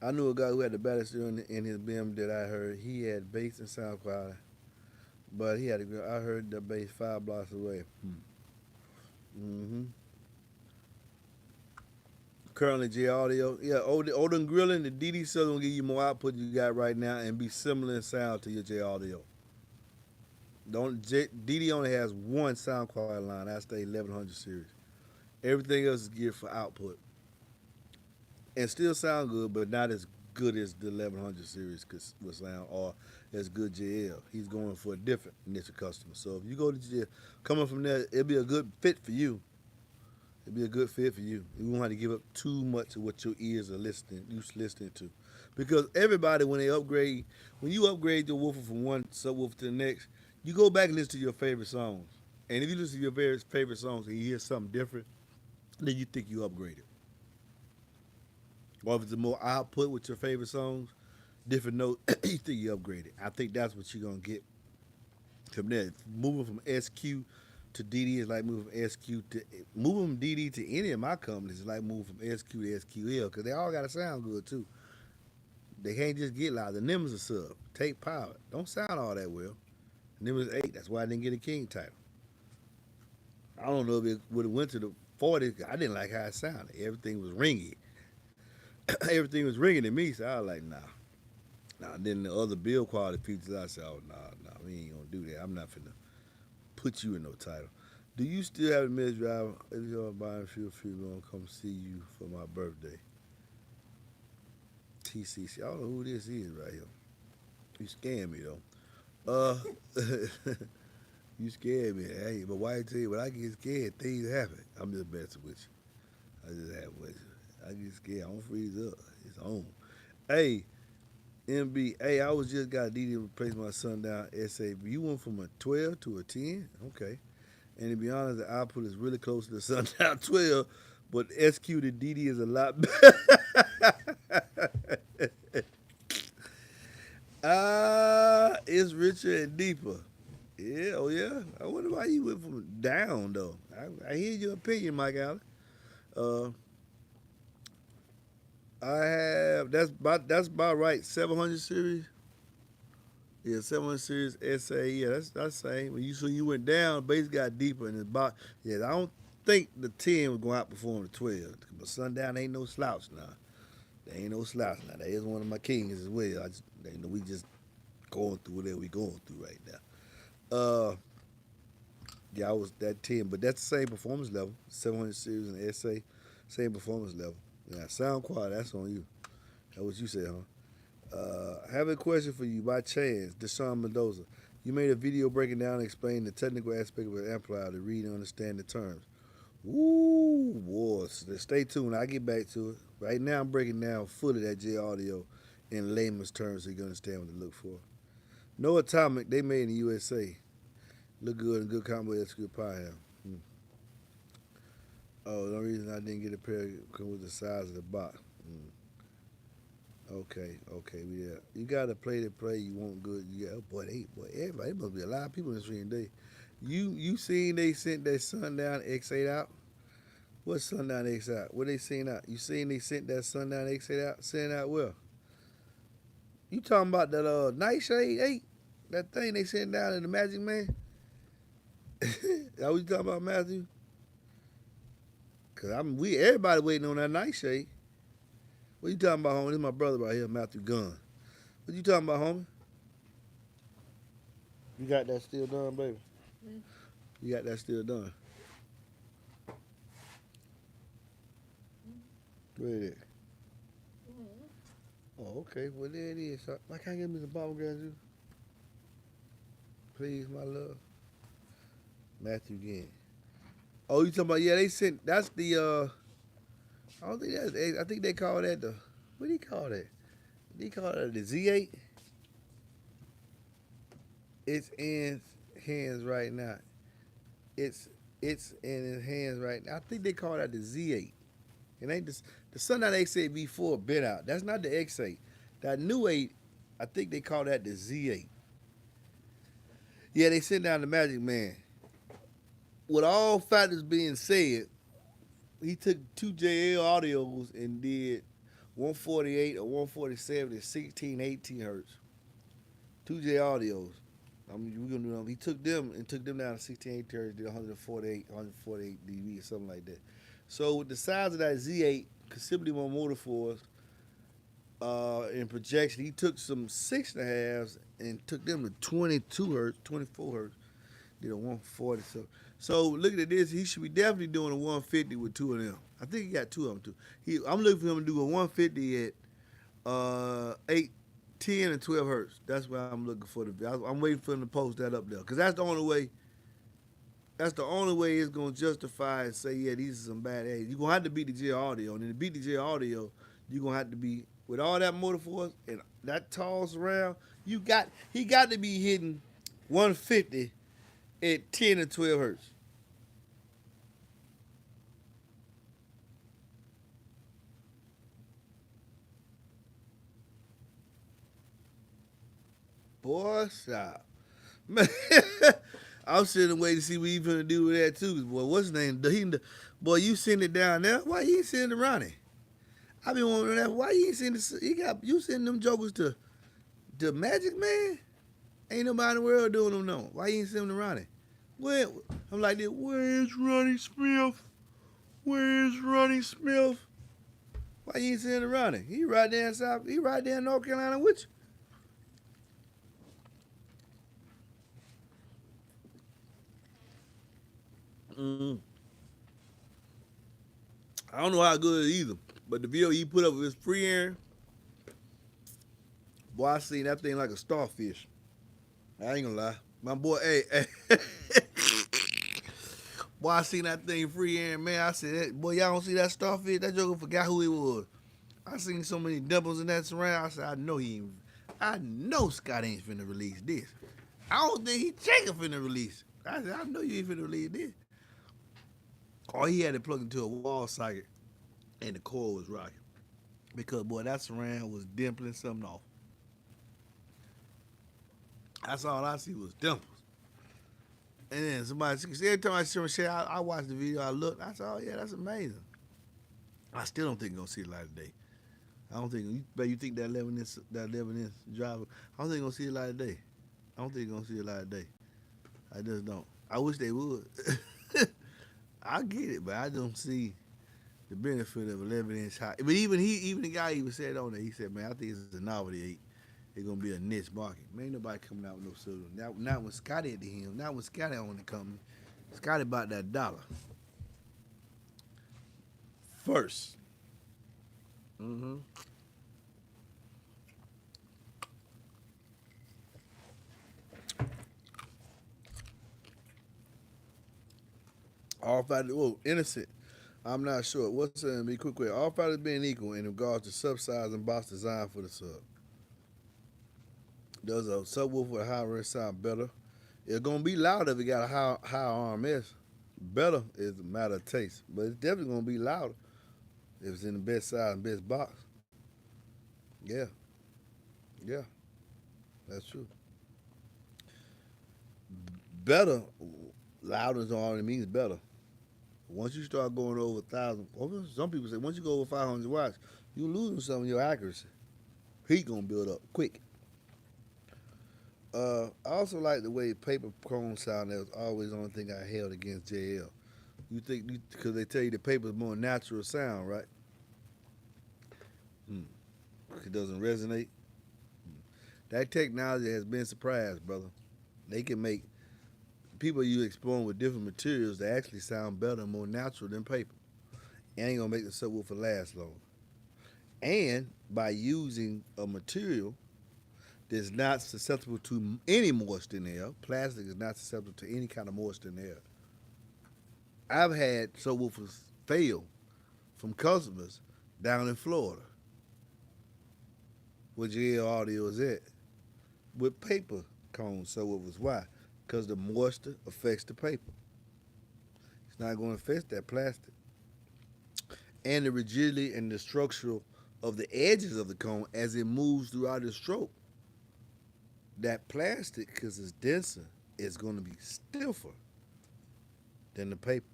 I knew a guy who had the baddest in his BM that I heard. He had bass and sound quality, but he had I heard the bass 5 blocks away. Currently, J Audio, yeah, Odin Grilling, the DD Southern will give you more output you got right now and be similar in sound to your J Audio. DD only has one sound quality line. That's the 1100 series. Everything else is geared for output, and still sound good, but not as good as the 1100 series with sound or as good JL. He's going for a different niche customer. So if you go to JL, coming from there, it'll be a good fit for you. It'd be a good fit for you. You won't have to give up too much of what your ears are listening to. Because everybody, when you upgrade your woofer from one subwoofer to the next, you go back and listen to your favorite songs. And if you listen to your very favorite songs and you hear something different, then you think you upgraded. Or if it's more output with your favorite songs, different notes, you think you upgraded. I think that's what you're going to get from there. Moving from SQ to DD is like moving from SQ to moving from DD to any of my companies is like moving from SQ to SQL because they all got to sound good too. They can't just get loud. The Nimbus are sub. Take power. Don't sound all that well. Nimbus 8. That's why I didn't get a king title. I don't know if it would have went to the 40. I didn't like how it sounded. Everything was ringy. Everything was ringing to me, so I was like, nah. Then the other build quality features, I said, oh, nah, we ain't gonna do that. I'm not finna put you in no title. Do you still have a mid driver? If you're buying fuel, gonna come see you for my birthday. TCC. I don't know who this is right here. You scared me though. Uh, you scared me. Hey, but why I tell you when I get scared, things happen. I'm just messing with you. I just have with you. I get scared. I don't freeze up. It's on. Hey, MB. Hey, I was just got DD to replace my sundown SA. You went from a 12 to a 10. Okay. And to be honest, the output is really close to the sundown 12, but SQ to DD is a lot better. It's richer and deeper. Yeah, oh yeah. I wonder why you went from down though. I hear your opinion, Mike Allen. Uh, I have that's about right. 700 series. Yeah, 700 series SA. Yeah, that's same. When you went down, base got deeper and it's about. Yeah, I don't think the 10 was going to outperform the 12. But sundown ain't no slouch now. They ain't no slouch now. That is one of my kings as well. We just going through whatever we going through right now. Yeah, I was that 10, but that's the same performance level. 700 series and SA, same performance level. Yeah, sound quality, that's on you. That's what you said, huh? I have a question for you by chance, Deshaun Mendoza. You made a video breaking down and explaining the technical aspect of an amplifier to read and understand the terms. Woo, boy, stay tuned. I'll get back to it. Right now, I'm breaking down fully that J audio in layman's terms so you can understand what to look for. No Atomic, they made in the USA. Look good and good combo execute power ham. Oh, the only reason I didn't get a pair was the size of the box. Okay, yeah. You gotta play the play you want good. Yeah, everybody must be a lot of people in the stream today. You seen they sent that Sundown X8 out? What Sundown X out? What they seen out? You seen they sent that Sundown X8 out? Sent out well. You talking about that Nightshade 8? That thing they sent down in the Magic Man? That what you talking about, Matthew? Cause everybody waiting on that Nightshade. What you talking about, homie? This is my brother right here, Matthew Gunn. What you talking about, homie? You got that still done, baby? You got that still done? Where is it? Oh, okay. Well, there it is. Why can't you give me some bubble gum, please, my love? Matthew again. Oh, you talking about, yeah, they sent, that's the, I don't think that's, I think they call that the, what do you call that? They call it the Z8. It's in hands right now. It's in his hands right now. I think they call that the Z8. It ain't the Sundown X8 V4 been out. That's not the X8. That new 8, I think they call that the Z8. Yeah, they sent down the Magic Man. With all factors being said, he took two JL audios and did 148 or 147 at 16, 18 hertz. Two J audios. We're gonna do them. He took them down to 16, 18 hertz, did 148 dB or something like that. So with the size of that Z8, considerably more motor force, in projection, he took some 6.5s and took them to 22 hertz, 24 hertz, did a 140. So looking at this, he should be definitely doing a 150 with two of them. I think he got two of them too. I'm looking for him to do a 150 at 8, 10, and 12 hertz. That's why I'm looking for I'm waiting for him to post that up there because that's the only way. That's the only way it's gonna justify and say, yeah, these are some bad A's. You're gonna have to beat the J audio, and then to beat the J audio, you're gonna have to be with all that motor force and that tall surround. He got to be hitting 150 at 10 and 12 hertz. Boy, stop. Man, I'm sitting waiting to see what he's gonna do with that too. Boy, what's his name? Boy, you send it down there. Why you ain't sending it to Ronnie? I been wondering that. Why you ain't sending you sending them jokers to Magic Man? Ain't nobody in the world doing them no. Why you ain't sending them to Ronnie? Well, I'm like this. Where's Ronnie Smith? Where's Ronnie Smith? Why you ain't sending to Ronnie? He right there in South. He right there in North Carolina with you. I don't know how good it is either, but the video he put up with his free air, Boy, I seen that thing like a starfish. I ain't gonna lie. My boy, hey. Boy, I seen that thing free air, man. I said, boy, y'all don't see that starfish? That joker forgot who he was. I seen so many dimples in that surround. I said, I know Scott ain't finna release this. I don't think he Jacob finna release it. I said, I know you ain't finna release this. Or he had it plugged into a wall socket and the cord was rocking. Because, boy, that surround was dimpling something off. That's all I see was dimples. And then somebody, every time I see shit, I watch the video, I look, I said, oh, yeah, that's amazing. I still don't think you're going to see the light of day. I don't think, you think that 11-inch driver, I don't think you're going to see the light of day. I don't think you're going to see the light of day. I just don't. I wish they would. I get it, but I don't see the benefit of 11-inch high. But even the guy even said on there, he said, man, I think it's a novelty. It's gonna be a niche market. Man, ain't nobody coming out with no silver. Not when Scotty at the helm. Not when Scotty on the company. Scotty about that dollar. First. Mm-hmm. All factors, innocent. I'm not sure. What's be quick? All factors being equal in regards to sub size and box design for the sub. Does a subwoofer with a high range sound better? It's gonna be louder if it got a high RMS. Better is a matter of taste, but it's definitely gonna be louder if it's in the best size and best box. Yeah, yeah, that's true. Better, louder already means better. Once you start going over 1,000, some people say once you go over 500 watts, you're losing some of your accuracy. Heat gonna build up quick. I also like the way paper cone sound. That was always the only thing I held against JL. You think because they tell you the paper is more natural sound, right? It doesn't resonate. That technology has been surprised, brother. They can make people you exploring with different materials that actually sound better and more natural than paper. It ain't gonna make the subwoofer last long. And by using a material that's not susceptible to any moisture in the air, plastic is not susceptible to any kind of moisture in the air. I've had subwoofers fail from customers down in Florida, where JL Audio is at, with paper cone subwoofers. Why? Because the moisture affects the paper. It's not going to affect that plastic. And the rigidity and the structural of the edges of the cone as it moves throughout the stroke. That plastic, because it's denser, is going to be stiffer than the paper.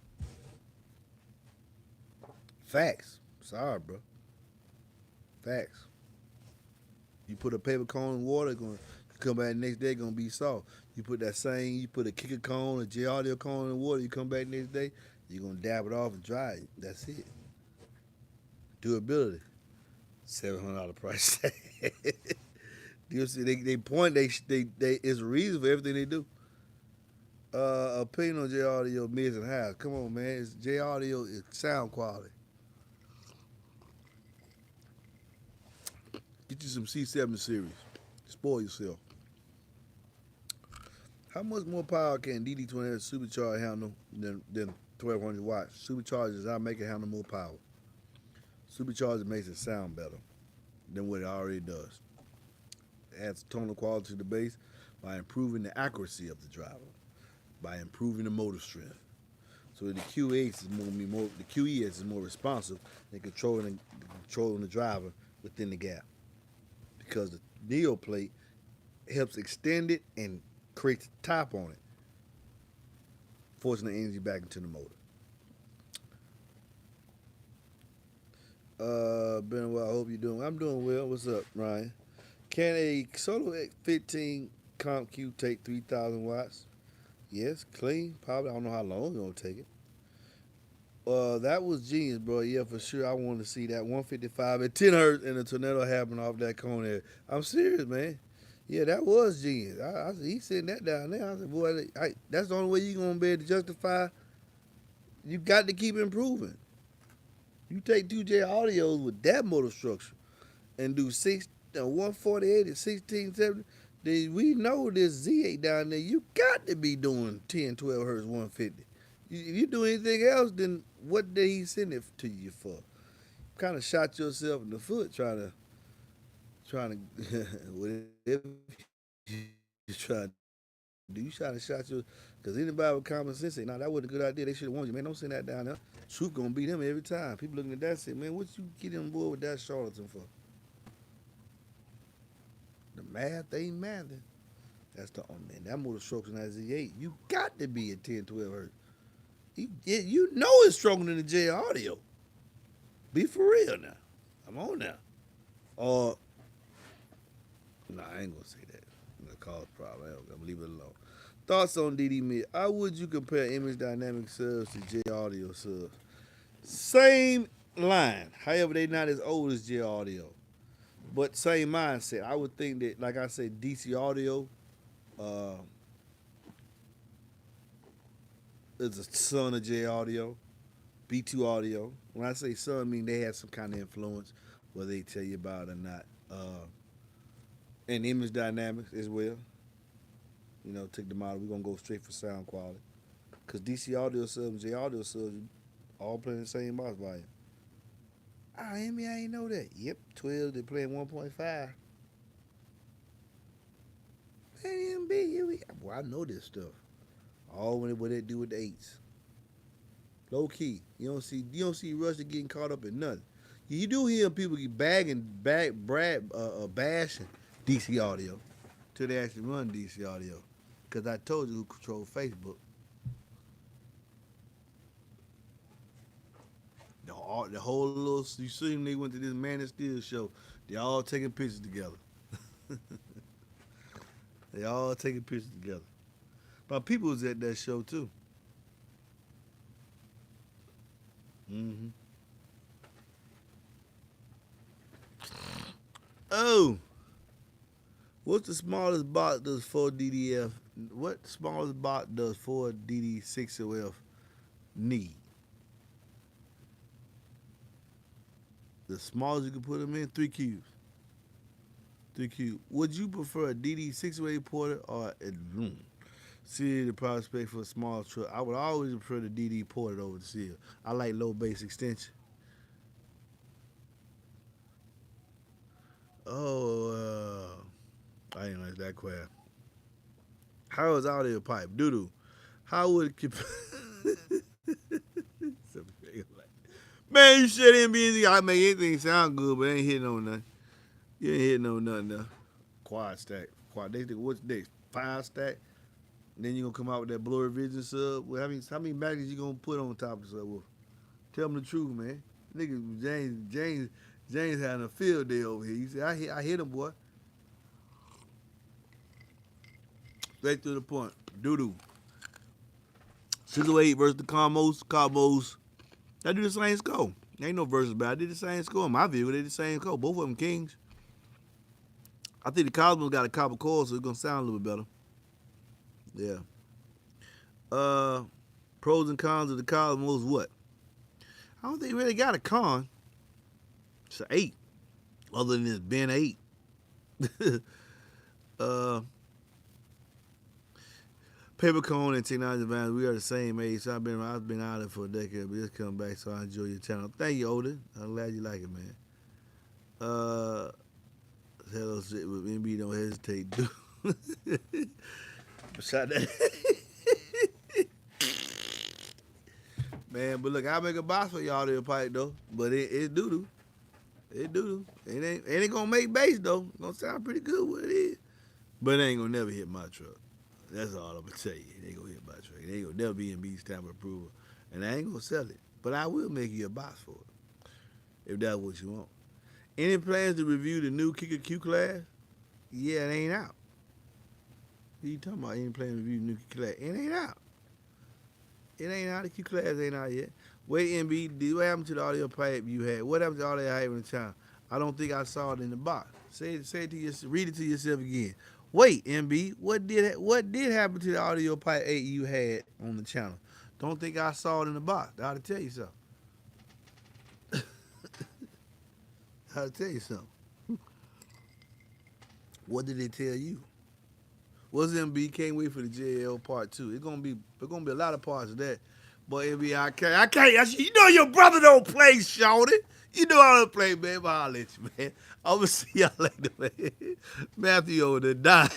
Facts. Sorry, bro. Facts. You put a paper cone in water, it's going to come back the next day, going to be soft. You put a kicker cone, a J audio cone in water, you come back next day, you're going to dab it off and dry it. That's it. Durability. $700 price tag. You see, they point, they it's a reason for everything they do. Opinion on J Audio mids and highs. Come on, man. It's J Audio is sound quality. Get you some C7 series. Spoil yourself. How much more power can DD20 supercharger handle than 1200 watts? Superchargers I make it handle more power. Supercharger makes it sound better than what it already does. It adds tonal quality to the bass by improving the accuracy of the driver, by improving the motor strength. So the QES is more responsive than controlling the driver within the gap, because the neo plate helps extend it and creates a top on it, forcing the energy back into the motor. Benoit, I hope you're doing well. I'm doing well. What's up, Ryan? Can a Solo 15 Comp Q take 3,000 watts? Yes, clean. Probably. I don't know how long it's going to take it. That was genius, bro. Yeah, for sure. I want to see that 155 at 10 hertz and a tornado happen off that cone there. I'm serious, man. Yeah, that was genius. He sitting that down there. I said, boy, that's the only way you're going to be able to justify. You got to keep improving. You take 2J audios with that motor structure and do the 148 at 1670. We know this Z8 down there. You got to be doing 10, 12 hertz 150. If you do anything else, then what did he send it to you for? Kind of shot yourself in the foot trying to whatever you try to do. You trying to shot your because anybody with common sense say, nah, that wasn't a good idea. They should have warned you, man. Don't send that down there. Truth gonna beat them every time. People looking at that say, man, what you get on board with that charlatan for? The math ain't mathing. That's the man. That motor strokes in that Z8. You got to be at 10, 12 hertz. You know it's stronger than the J audio. Be for real now. I'm on now. Or no, I ain't gonna say that. I'm gonna cause a problem. I'm gonna leave it alone. Thoughts on DD Mid? How would you compare image dynamic subs to J audio subs? Same line. However, they not as old as J audio. But same mindset. I would think that, like I said, DC audio is a son of J audio. B2 audio. When I say son, I mean they have some kind of influence, whether they tell you about it or not. And image dynamics as well. You know, take the model. We're going to go straight for sound quality. Because DC audio subs and J audio subs all playing the same box volume. Ah, I ain't know that. Yep, 12, they playing 1.5. Man, MB, well, I know this stuff. All what they do with the 8s. Low key. You don't see Rusty getting caught up in nothing. You do hear people get bashing DC audio till they actually run DC audio. Because I told you who controlled Facebook. The whole little, you see them, they went to this Man of Steel show. They all taking pictures together. They all taking pictures together. My people was at that show too. Mm-hmm. Oh, what's the smallest box does 4DDF? What smallest box does 4DD6OF need? The smallest you can put them in, 3 cubes. 3 cubes. Would you prefer a DD608 porter or a See the prospect for a small truck? I would always prefer the DD ported over the seal. I like low bass extension. Oh, I ain't like that crap. How is audio pipe? Doo-doo. How would it Man, you shut MBEnclosures. I make anything sound good, but ain't hitting on nothing. You ain't hitting on nothing though. Quad stack. They think what's next? 5 stack. And then you gonna come out with that blurry vision sub. Well, how many batteries you gonna put on top of the subwoofer? Tell them the truth, man. Nigga, James having a field day over here. You say I hit him, boy. Straight to the point. Doo-doo. 608 versus the Combos. I do the same score. Ain't no versus, but I did the same score. In my view, they did the same score. Both of them kings. I think the Cosmos got a copper coil, so it's gonna sound a little bit better. Yeah. Pros and cons of the Cosmos, what? I don't think it really got a con. It's an 8. Other than it's been 8. Paper Cone and Technology Advance, we are the same age, so I've been out of it for a decade, but just come back, so I enjoy your channel. Thank you, Odin. I'm glad you like it, man. Hello, shit with MB, don't hesitate. Shot that. Man, but look, I'll make a box for y'all to pipe, though. But it's doo-doo. It's doo-doo. It ain't gonna make bass, though. It's gonna sound pretty good what it is. But it ain't gonna never hit my truck. That's all I'm gonna tell you. It ain't gonna hit my truck. It ain't gonna never be MB stamp of approval. And I ain't gonna sell it. But I will make you a box for it. If that's what you want. Any plans to review the new Kicker Q class? Yeah, it ain't out. What you talking about? Any plans to review the new Q class? It ain't out. It ain't out. The Q class ain't out yet. Wait, MB, what happened to the audio pipe you had? What happened to the audio pipe in the channel? I don't think I saw it in the box. Say it to yourself. Read it to yourself again. Wait, MB, what did happen to the audio pipe 8 you had on the channel? Don't think I saw it in the box. I ought to tell you something. I ought to tell you something. What did they tell you? What's MB? Can't wait for the JL part 2. It's gonna be a lot of parts of that. But MB, I can't. You know your brother don't play, shorty. You know I don't play, man. But I'll let you, man. I'm gonna see y'all later, man. Matthew over there dying.